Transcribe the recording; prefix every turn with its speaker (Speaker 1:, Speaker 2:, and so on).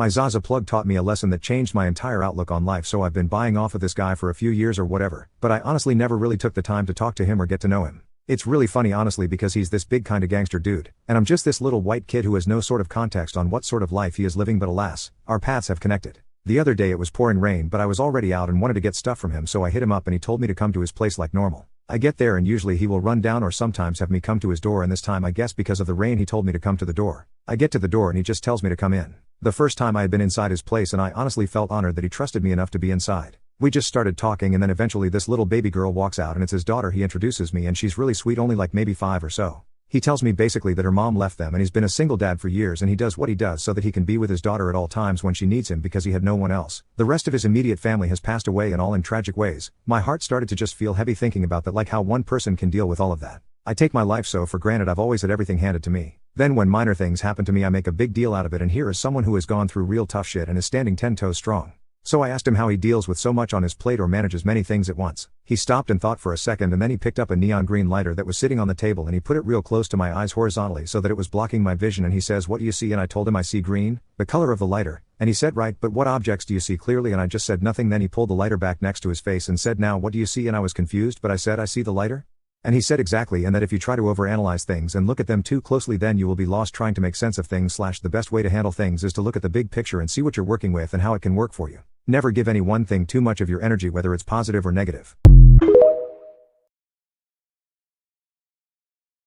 Speaker 1: My Zaza plug taught me a lesson that changed my entire outlook on life, so I've been buying off of this guy for a few years or whatever, but I honestly never really took the time to talk to him or get to know him. It's really funny honestly because he's this big kinda gangster dude, and I'm just this little white kid who has no sort of context on what sort of life he is living, but alas, our paths have connected. The other day it was pouring rain, but I was already out and wanted to get stuff from him, so I hit him up and he told me to come to his place like normal. I get there and usually he will run down or sometimes have me come to his door, and this time I guess because of the rain he told me to come to the door. I get to the door and he just tells me to come in. The first time I had been inside his place and I honestly felt honored that he trusted me enough to be inside. We just started talking and then eventually this little baby girl walks out and it's his daughter. He introduces me and she's really sweet, only like maybe 5 or so. He tells me basically that her mom left them and he's been a single dad for years and he does what he does so that he can be with his daughter at all times when she needs him because he had no one else. The rest of his immediate family has passed away and all in tragic ways. My heart started to just feel heavy thinking about that, like how one person can deal with all of that. I take my life so for granted. I've always had everything handed to me. Then when minor things happen to me I make a big deal out of it, and here is someone who has gone through real tough shit and is standing 10 toes strong. So I asked him how he deals with so much on his plate or manages many things at once. He stopped and thought for a second and then he picked up a neon green lighter that was sitting on the table and he put it real close to my eyes horizontally so that it was blocking my vision, and he says, "What do you see?" And I told him I see green, the color of the lighter, and he said, "Right, but what objects do you see clearly?" And I just said nothing. Then he pulled the lighter back next to his face and said, "Now what do you see?" And I was confused, but I said, "I see the lighter." And he said, "Exactly, and that if you try to overanalyze things and look at them too closely then you will be lost trying to make sense of things. The best way to handle things is to look at the big picture and see what you're working with and how it can work for you. Never give any one thing too much of your energy, whether it's positive or negative."